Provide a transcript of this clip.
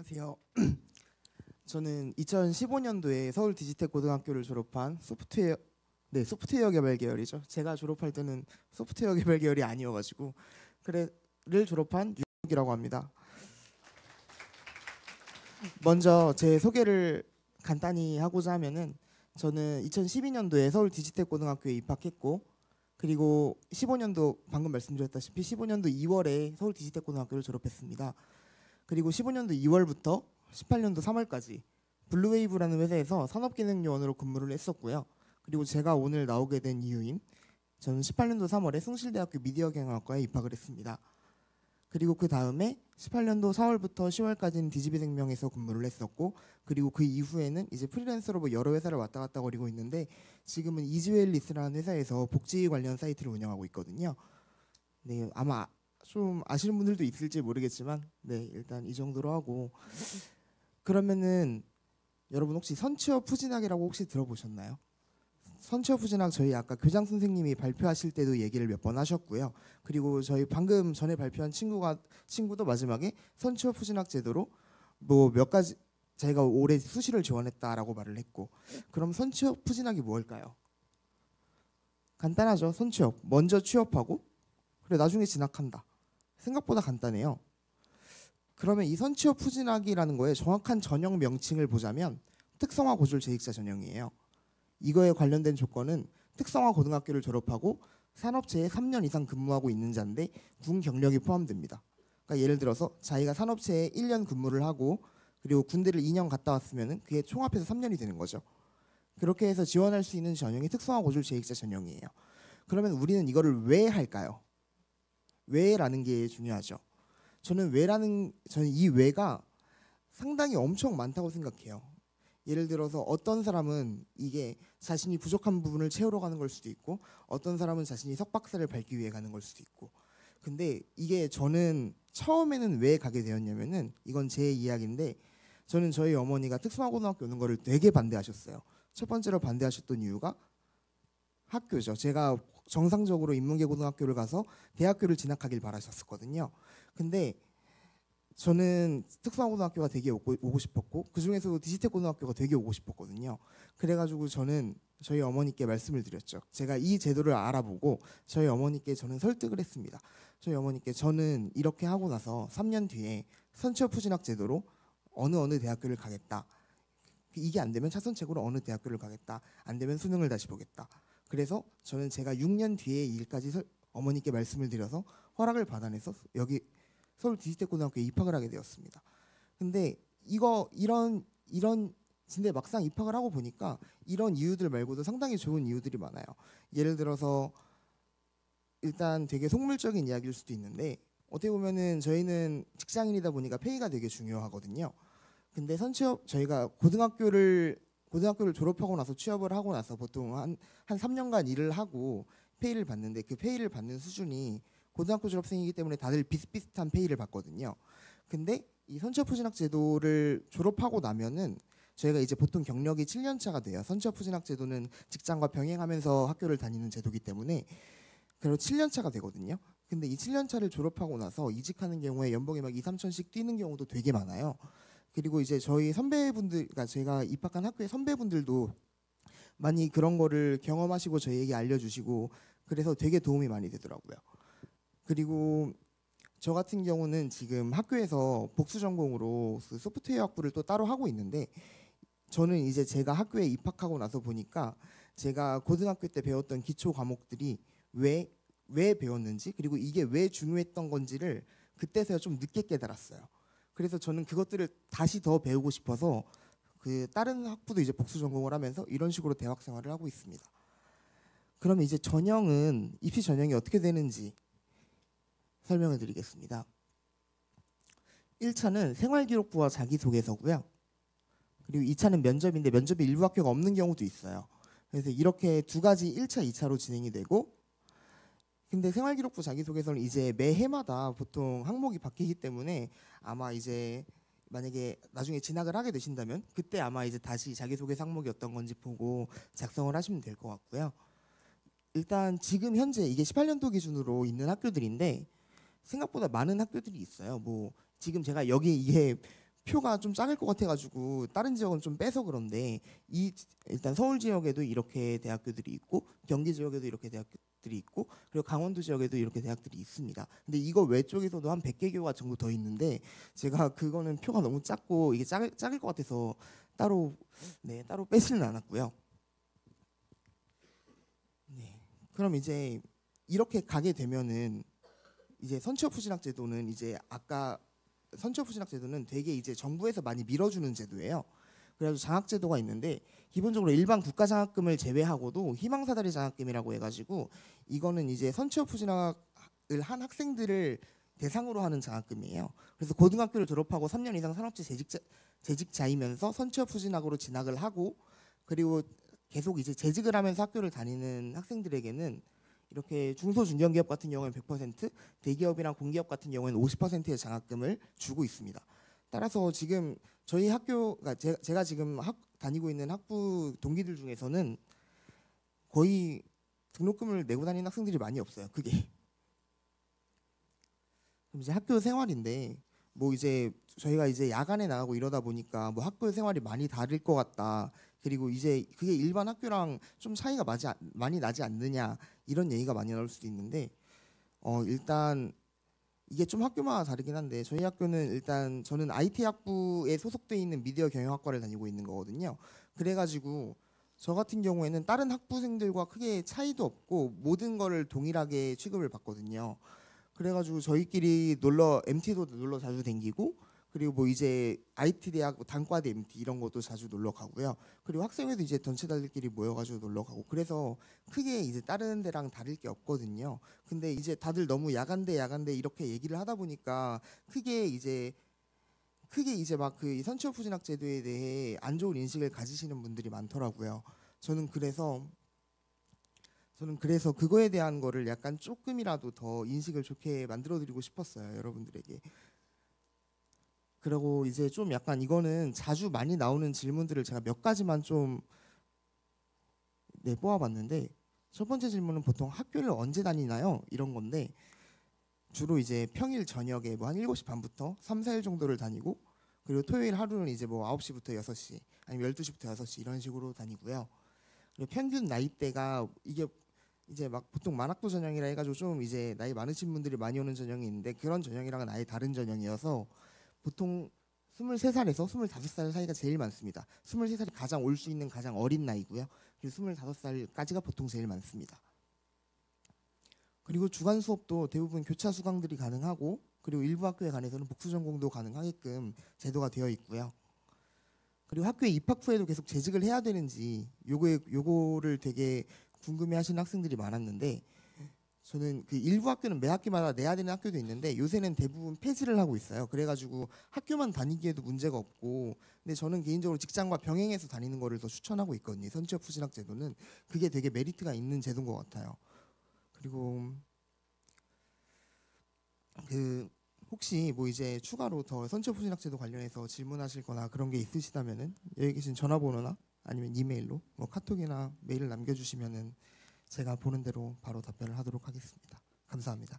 안녕하세요. 저는 2015년도에 서울 디지텍 고등학교를 졸업한 소프트웨어 개발 계열이죠. 제가 졸업할 때는 소프트웨어 개발 계열이 아니어가지고 를 졸업한 유혁이라고 합니다. 먼저 제 소개를 간단히 하고자 하면은 저는 2012년도에 서울 디지텍 고등학교에 입학했고, 그리고 15년도 방금 말씀드렸다시피 15년도 2월에 서울 디지텍 고등학교를 졸업했습니다. 그리고 15년도 2월부터 18년도 3월까지 블루웨이브라는 회사에서 산업기능요원으로 근무를 했었고요. 그리고 제가 오늘 나오게 된 이유인 저는 18년도 3월에 숭실대학교 미디어경영학과에 입학을 했습니다. 그리고 그 다음에 18년도 4월부터 10월까지는 디지비생명에서 근무를 했었고, 그리고 그 이후에는 이제 프리랜서로 뭐 여러 회사를 왔다 갔다 거리고 있는데, 지금은 이즈웰리스라는 회사에서 복지 관련 사이트를 운영하고 있거든요. 네, 아마 좀 아시는 분들도 있을지 모르겠지만, 네, 일단 이 정도로 하고, 그러면은 여러분 혹시 선취업 푸진학이라고 혹시 들어보셨나요? 선취업 푸진학 저희 아까 교장 선생님이 발표하실 때도 얘기를 몇 번 하셨고요. 그리고 저희 방금 전에 발표한 친구도 마지막에 선취업 푸진학 제도로 뭐 몇 가지 자기가 올해 수시를 지원했다라고 말을 했고, 그럼 선취업 푸진학이 뭘까요? 간단하죠. 선취업 먼저 취업하고 그래 나중에 진학한다. 생각보다 간단해요. 그러면 이 선취업 푸진학이라는 거에 정확한 전형 명칭을 보자면 특성화 고졸 재직자 전형이에요. 이거에 관련된 조건은 특성화 고등학교를 졸업하고 산업체에 3년 이상 근무하고 있는 자인데 군 경력이 포함됩니다. 그러니까 예를 들어서 자기가 산업체에 1년 근무를 하고 그리고 군대를 2년 갔다 왔으면 그게 총합해서 3년이 되는 거죠. 그렇게 해서 지원할 수 있는 전형이 특성화 고졸 재직자 전형이에요. 그러면 우리는 이거를 왜 할까요? 왜라는 게 중요하죠. 저는 이 왜가 상당히 엄청 많다고 생각해요. 예를 들어서 어떤 사람은 이게 자신이 부족한 부분을 채우러 가는 걸 수도 있고, 어떤 사람은 자신이 석박사를 밟기 위해 가는 걸 수도 있고. 근데 이게 저는 처음에는 왜 가게 되었냐면은, 이건 제 이야기인데, 저는 저희 어머니가 특성화고등학교 오는 거를 되게 반대하셨어요. 첫 번째로 반대하셨던 이유가 학교죠. 제가 정상적으로 인문계 고등학교를 가서 대학교를 진학하길 바라셨었거든요. 근데 저는 특성화고등학교가 되게 오고 싶었고, 그중에서도 디지텍 고등학교가 되게 오고 싶었거든요. 그래가지고 저는 저희 어머니께 말씀을 드렸죠. 제가 이 제도를 알아보고 저희 어머니께 저는 설득을 했습니다. 저희 어머니께 저는 이렇게 하고 나서 3년 뒤에 선취업 푸진학 제도로 어느 대학교를 가겠다. 이게 안 되면 차선책으로 어느 대학교를 가겠다. 안 되면 수능을 다시 보겠다. 그래서 저는 제가 6년 뒤에 일까지 어머니께 말씀을 드려서 허락을 받아내서 여기 서울 디지텍 고등학교에 입학을 하게 되었습니다. 근데 근데 막상 입학을 하고 보니까 이런 이유들 말고도 상당히 좋은 이유들이 많아요. 예를 들어서 일단 되게 속물적인 이야기일 수도 있는데, 어떻게 보면은 저희는 직장인이다 보니까 페이가 되게 중요하거든요. 근데 저희가 고등학교를 졸업하고 나서 취업을 하고 나서 보통 한 3년간 일을 하고 페이를 받는데, 그 페이를 받는 수준이 고등학교 졸업생이기 때문에 다들 비슷비슷한 페이를 받거든요. 근데 이 선취업 푸진학 제도를 졸업하고 나면은 저희가 이제 보통 경력이 7년 차가 돼요. 선취업 푸진학 제도는 직장과 병행하면서 학교를 다니는 제도이기 때문에 그리고 7년 차가 되거든요. 근데 이 7년 차를 졸업하고 나서 이직하는 경우에 연봉이 막 2, 3천씩 뛰는 경우도 되게 많아요. 그리고 이제 저희 선배분들, 그러니까 제가 입학한 학교의 선배분들도 많이 그런 거를 경험하시고 저희에게 알려주시고 그래서 되게 도움이 많이 되더라고요. 그리고 저 같은 경우는 지금 학교에서 복수 전공으로 그 소프트웨어 학부를 또 따로 하고 있는데, 저는 이제 제가 학교에 입학하고 나서 보니까 제가 고등학교 때 배웠던 기초 과목들이 왜 배웠는지, 그리고 이게 왜 중요했던 건지를 그때서야 좀 늦게 깨달았어요. 그래서 저는 그것들을 다시 더 배우고 싶어서 그 다른 학부도 이제 복수 전공을 하면서 이런 식으로 대학 생활을 하고 있습니다. 그러면 이제 입시 전형이 어떻게 되는지 설명을 드리겠습니다. 1차는 생활기록부와 자기소개서고요. 그리고 2차는 면접인데 면접이 일부 학교가 없는 경우도 있어요. 그래서 이렇게 두 가지 1차, 2차로 진행이 되고, 근데 생활기록부 자기소개서는 이제 매해마다 보통 항목이 바뀌기 때문에 아마 이제 만약에 나중에 진학을 하게 되신다면 그때 아마 이제 다시 자기소개 항목이 어떤 건지 보고 작성을 하시면 될 것 같고요. 일단 지금 현재 이게 18년도 기준으로 있는 학교들인데 생각보다 많은 학교들이 있어요. 뭐 지금 제가 여기 이게 표가 좀 작을 것 같아가지고 다른 지역은 좀 빼서 그런데 일단 서울 지역에도 이렇게 대학교들이 있고 경기 지역에도 이렇게 대학교들이 있고 그리고 강원도 지역에도 이렇게 대학들이 있습니다. 근데 이거 외쪽에서도 한 100개 교가 정도 더 있는데 제가 그거는 표가 너무 작고 이게 작을 것 같아서 따로 빼지는 않았고요. 네. 그럼 이제 이렇게 가게 되면은 이제 선취업 후진학 제도는 이제 아까 선취업 후진학 제도는 되게 이제 정부에서 많이 밀어주는 제도예요. 그래서 장학 제도가 있는데 기본적으로 일반 국가 장학금을 제외하고도 희망사다리 장학금이라고 해가지고 이거는 이제 선취업 후진학을 한 학생들을 대상으로 하는 장학금이에요. 그래서 고등학교를 졸업하고 3년 이상 산업재 재직자이면서 선취업 후진학으로 진학을 하고 그리고 계속 이제 재직을 하면서 학교를 다니는 학생들에게는 이렇게 중소중견기업 같은 경우는 100%, 대기업이랑 공기업 같은 경우에는 50%의 장학금을 주고 있습니다. 따라서 지금 저희 학교가 제가 지금 다니고 있는 학부 동기들 중에서는 거의 등록금을 내고 다니는 학생들이 많이 없어요. 그게. 그럼 이제 학교 생활인데 뭐 이제 저희가 이제 야간에 나가고 이러다 보니까 뭐 학교 생활이 많이 다를 것 같다. 그리고 이제 그게 일반 학교랑 좀 차이가 많이 나지 않느냐 이런 얘기가 많이 나올 수도 있는데 일단 이게 좀 학교마다 다르긴 한데 저희 학교는 일단 저는 IT 학부에 소속돼 있는 미디어 경영학과를 다니고 있는 거거든요. 그래가지고 저 같은 경우에는 다른 학부생들과 크게 차이도 없고 모든 거를 동일하게 취급을 받거든요. 그래가지고 저희끼리 MT도 놀러 자주 댕기고 그리고 뭐 이제 IT 대학 단과대 MT 이런 것도 자주 놀러 가고요. 그리고 학생회도 이제 전체들끼리 모여가지고 놀러 가고 그래서 크게 이제 다른 데랑 다를 게 없거든요. 근데 이제 다들 너무 야간대 이렇게 얘기를 하다 보니까 크게 이제 막 그 선취업 후진학 제도에 대해 안 좋은 인식을 가지시는 분들이 많더라고요. 저는 그래서 그거에 대한 거를 약간 조금이라도 더 인식을 좋게 만들어 드리고 싶었어요, 여러분들에게. 그리고 이제 좀 약간 이거는 자주 많이 나오는 질문들을 제가 몇 가지만 좀 뽑아봤는데 첫 번째 질문은 보통 학교를 언제 다니나요? 이런 건데 주로 이제 평일 저녁에 뭐 한 7시 반부터 3, 4일 정도를 다니고 그리고 토요일 하루는 이제 뭐 9시부터 6시 아니면 12시부터 6시 이런 식으로 다니고요. 그리고 평균 나이대가 이게 이제 막 보통 만학도 전형이라 해가지고 좀 이제 나이 많으신 분들이 많이 오는 전형이 있는데 그런 전형이랑은 아예 다른 전형이어서 보통 23살에서 25살 사이가 제일 많습니다. 23살이 가장 올 수 있는 가장 어린 나이고요. 그리고 25살까지가 보통 제일 많습니다. 그리고 주간 수업도 대부분 교차 수강들이 가능하고 그리고 일부 학교에 관해서는 복수 전공도 가능하게끔 제도가 되어 있고요. 그리고 학교에 입학 후에도 계속 재직을 해야 되는지 요거를 되게 궁금해하시는 학생들이 많았는데 저는 그 일부 학교는 매 학기마다 내야 되는 학교도 있는데 요새는 대부분 폐지를 하고 있어요. 그래가지고 학교만 다니기에도 문제가 없고 근데 저는 개인적으로 직장과 병행해서 다니는 거를 더 추천하고 있거든요. 선취업 후진학 제도는 그게 되게 메리트가 있는 제도인 것 같아요. 그리고 그 혹시 뭐 이제 추가로 더 선취업 후진학 제도 관련해서 질문하실거나 그런 게 있으시다면은 여기 계신 전화번호나 아니면 이메일로 뭐 카톡이나 메일을 남겨주시면은 제가 보는 대로 바로 답변을 하도록 하겠습니다. 감사합니다.